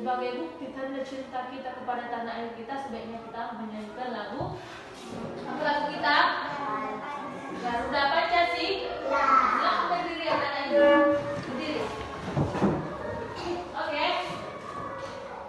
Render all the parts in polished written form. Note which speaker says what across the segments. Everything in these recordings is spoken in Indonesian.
Speaker 1: sebagai bukti tanda cinta kita kepada tanah air kita, sebaiknya kita menyanyikan lagu. Apa lagu kita? Garuda Pancasila. Silakan berdiri anak-anak ibu. Berdiri. Oke.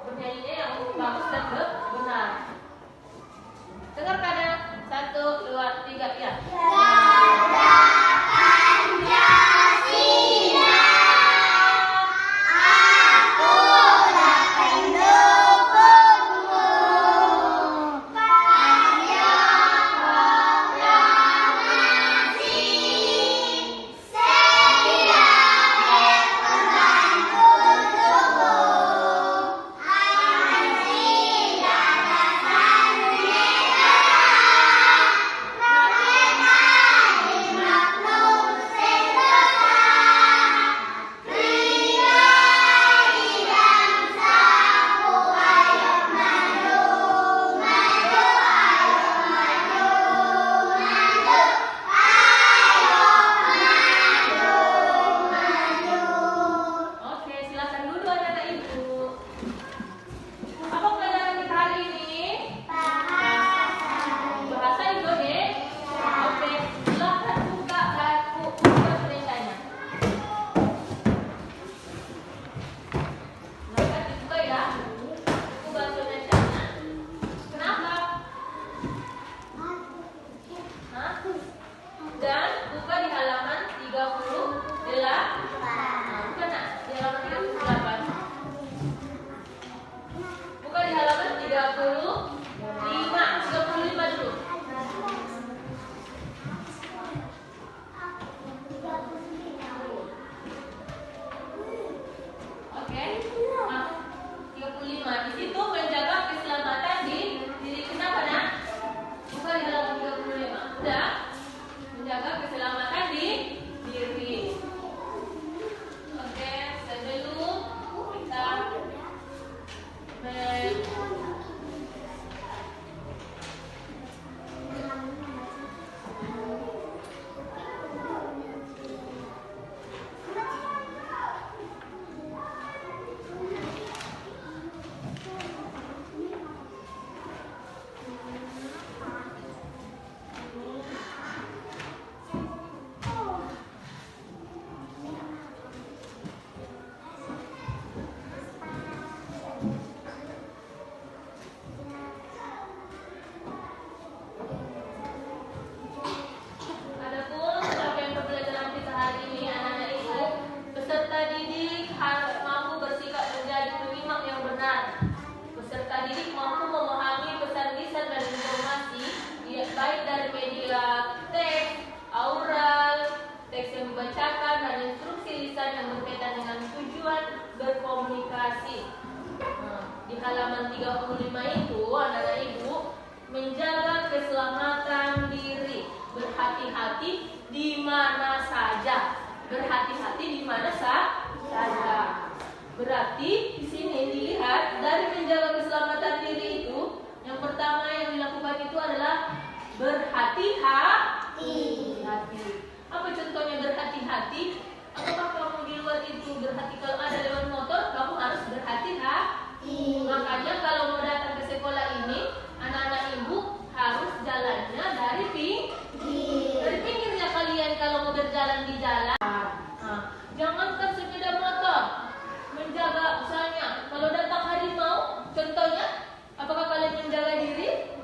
Speaker 1: Bernyanyinya yang bagus dan benar. Dengarkan ya. 1, 2, 3, ya.
Speaker 2: Garuda Pancasila, akulah pendukungmu, karya proklamasi, setia berkorban untukmu, Pancasila dasar negara, merdeka di maklum sentosa, pribadi bangsaku, ayo maju, maju, ayo maju, maju, ayo maju, maju.
Speaker 1: Oke, silakan dulu anak-anak ibu. Apa pelajaran kita hari ini? Bahasa Indonesia. Oke, silakan buka buku bahasanya. Silakan dibuka ya. Buku bahasa Indonesia. Kenapa? Hah? Dan buka di halaman 38. Bukan nak, di halaman 38. Buka di halaman 35 dulu. Oke. Nah, 35. Di situ menjaga keselamatan di diri kita nak? Buka di halaman 35. Udah. Menjaga keselamatan di diri. Oke, sebelum kita Adapun capaian pembelajaran kita hari ini, anak-anak ibu, peserta didik harus mampu bersikap menjadi penyimak yang benar. Peserta didik mampu memahami pesan lisan dan informasi, baik dari media teks, aural, teks yang dibacakan, dan instruksi lisan yang berkaitan dengan tujuan berkomunikasi. Di halaman 35 itu, anak-anak ibu, menjaga keselamatan diri, berhati-hati di mana saja. Berhati-hati di mana saja. Berarti di sini dilihat dari menjaga keselamatan diri itu, yang pertama yang dilakukan itu adalah berhati-hati. Apa contohnya berhati-hati? Apakah kamu di luar itu berhati kalau ada lewat motor, kamu harus berhati-hati. Makanya kalau mau datang ke sekolah ini, anak-anak ibu harus jalannya dari pinggirnya kalian kalau mau berjalan di jalan. Jangankan sepeda motor, menjaga misalnya kalau datang harimau, contohnya, apakah kalian menjaga diri?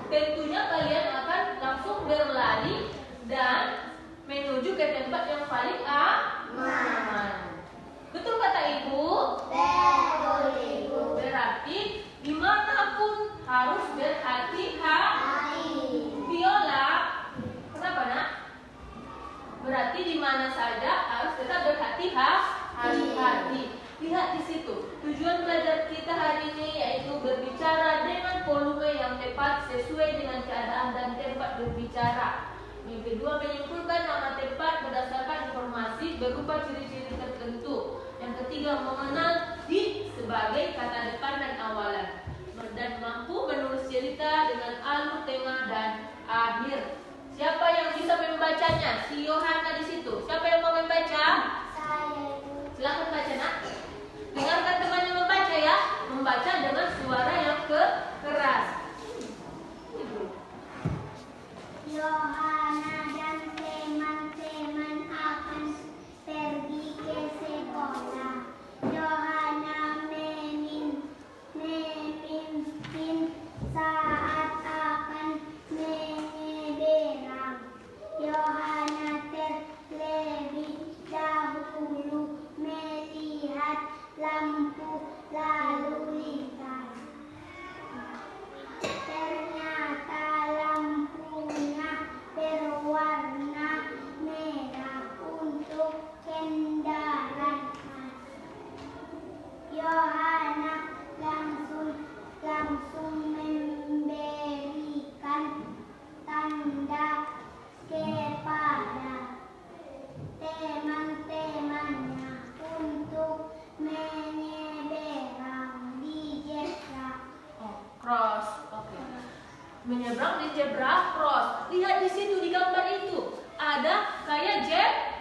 Speaker 1: Tentunya kalian akan langsung berlari dan menuju ke tempat yang paling aman. Betul kata ibu?
Speaker 2: Betul, Ibu.
Speaker 1: Berarti dimanapun harus berhati-hati. Viola, kenapa nak? Berarti di mana saja harus tetap berhati-hati. Lihat di situ. Tujuan belajar kita hari ini yaitu berbicara dengan volume yang tepat sesuai dengan keadaan dan tempat berbicara. Yang kedua, menyimpulkan nama tempat berdasarkan informasi berupa ciri-ciri tertentu. Yang ketiga, mengenal di sebagai kata depan dan awalan. Dan mampu menulis cerita dengan alur, tengah, dan akhir. Siapa yang bisa membacanya? Si Yohana di situ. Siapa yang mau membaca?
Speaker 2: Saya, Ibu.
Speaker 1: Silakan baca, nak. Dengarkan teman. zebra cross. Lihat di situ di gambar itu ada kayak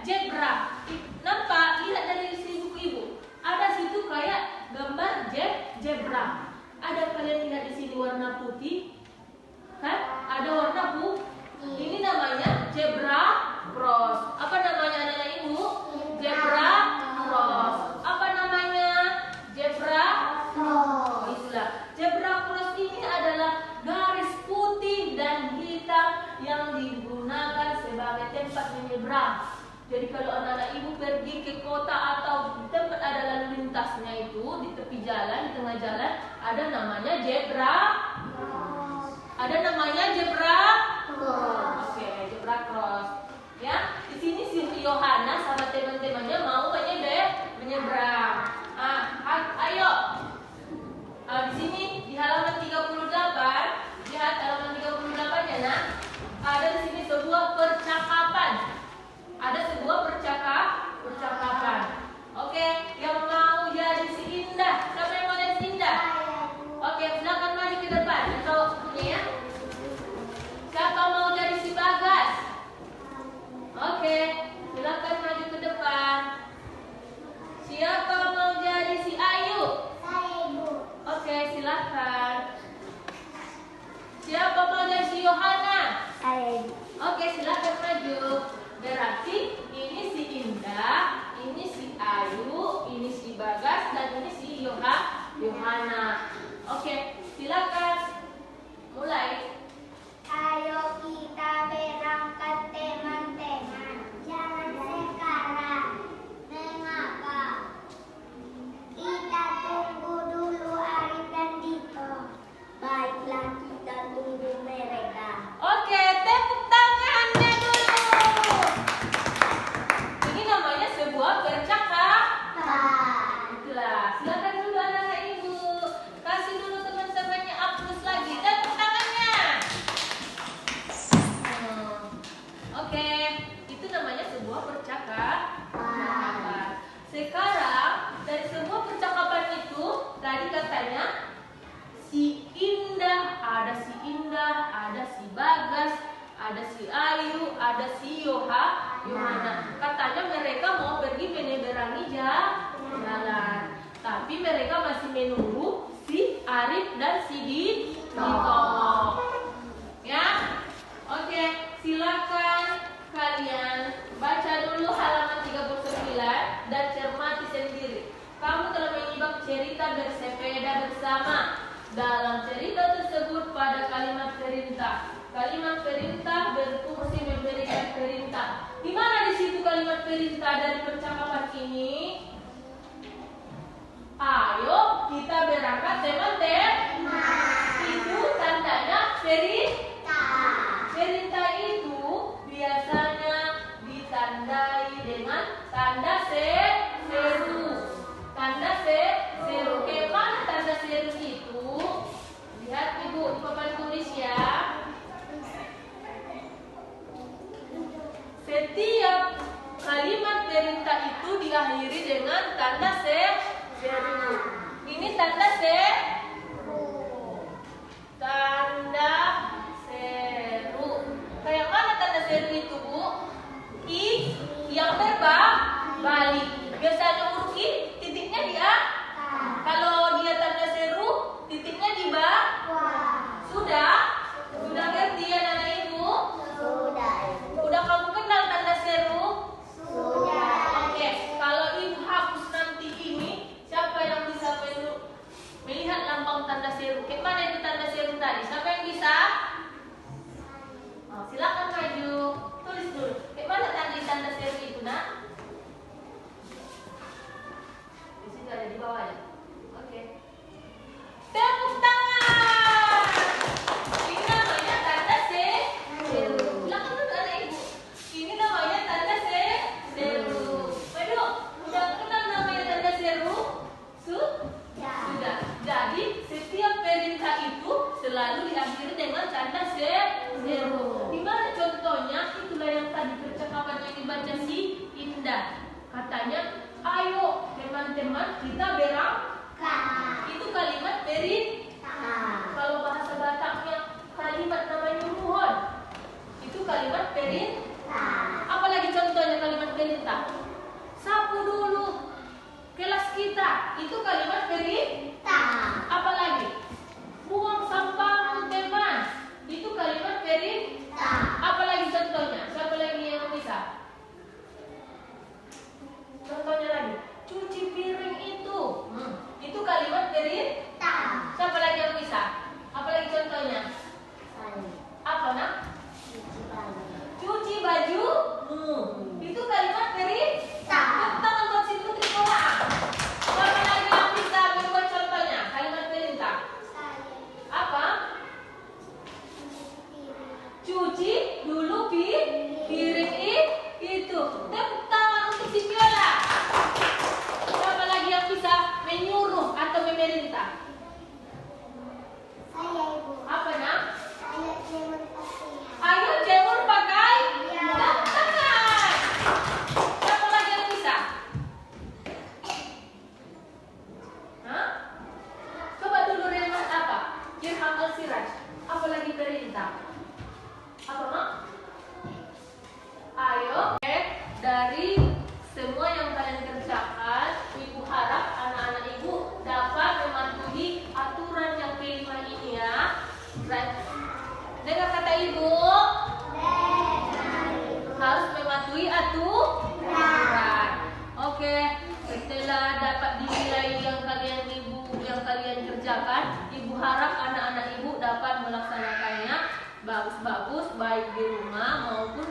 Speaker 1: zebra. Nampak? Lihat dari sini buku ibu. Ada situ kayak gambar zebra. Ada kalian lihat di sini warna putih? Kan? Ada warna putih. Ini namanya zebra cross. Apa namanya anak-anak ibu? Zebra cross. Apa namanya? Zebra cross. Oh, itulah. Zebra cross ini adalah garis putih dan hitam yang digunakan sebagai tempat menyeberang. Jadi kalau anak-anak ibu pergi ke kota atau di tempat ada lalu lintasnya itu di tepi jalan, di tengah jalan, ada namanya zebra. Ada namanya zebra cross. Oke, zebra cross. Ya, di sini si Yohana sama teman-temannya mau menyeberang. Ayo. Di sini di halaman 38, lihat halaman 38 ya, Nak. Ada di sini sebuah percakapan. Ada sebuah percakapan. Oke, yang mau jadi si Indah. Siapa yang mau jadi si Indah? Oke, silakan maju ke depan. Atau ya. Siapa mau jadi si Bagas? Oke, silakan maju ke depan. Siapa mau jadi si Ayu?
Speaker 2: Saya Ibu.
Speaker 1: Oke, silakan. Siapa mau jadi si Yohana?
Speaker 2: Saya Ibu.
Speaker 1: Oke, silakan maju. Berarti ini si Indah, ini si Ayu, ini si Bagas, dan ini si Yohana. Oke, silakan. Mulai.
Speaker 2: Ayo kita berangkat teman-teman. Jangan sekarang. Mengapa? Kita tunggu dulu Arif dan Dito. Baiklah kita tunggu mereka.
Speaker 1: Oke, tepuk tangannya dulu. Ini namanya sebuah percakapan. Itulah. Silakan dulu anak-anak ibu. Kasih dulu teman-temannya aplaus lagi. Tepuk tangannya. Oke, itu namanya sebuah percakapan. Sekarang dari sebuah percakapan itu tadi katanya si Indah, ada si Bagas, ada si Ayu, ada si Yohana. Katanya mereka mau pergi menyeberangi jalan. Tapi mereka masih menunggu si Arif dan si Dito. Ya? Oke, silakan kalian baca dulu halaman 39 dan cermati sendiri. Kamu telah menyimak cerita bersepeda bersama. Dalam cerita tersebut pada kalimat perintah. Kalimat perintah berfungsi memberikan perintah. Di mana di situ kalimat perintah dari percakapan ini? Ayo kita berangkat teman-teman. Itu tandanya perintah. Perintah itu biasanya ditandai dengan tanda seru. Tanda seru. Kemana tanda seru itu? Lihat ibu di papan tulis ya. Setiap kalimat perintah itu diakhiri dengan tanda seru. Ini tanda seru. Tanda seru. Kayak mana tanda seru itu, Bu? I yang berbalik. Biasanya huruf I titiknya di A. Kalau dia tanda seru, titiknya di bawah. Sudah ngerti ya anak ibu? Udah kamu kenal tanda seru?
Speaker 2: Sudah.
Speaker 1: Oke, kalau ibu hapus nanti ini, siapa yang bisa melihat lambang tanda seru? Mana itu tanda seru tadi? Siapa yang bisa? Silakan maju. Tulis dulu. Mana tanda seru itu, Nak? dari semua yang kalian kerjakan, ibu harap anak-anak ibu dapat mematuhi aturan yang kelima ini ya. Dengar kata ibu, harus mematuhi aturan. Oke, setelah dapat dinilai yang kalian kerjakan, ibu harap anak-anak ibu dapat melaksanakannya bagus-bagus baik di rumah maupun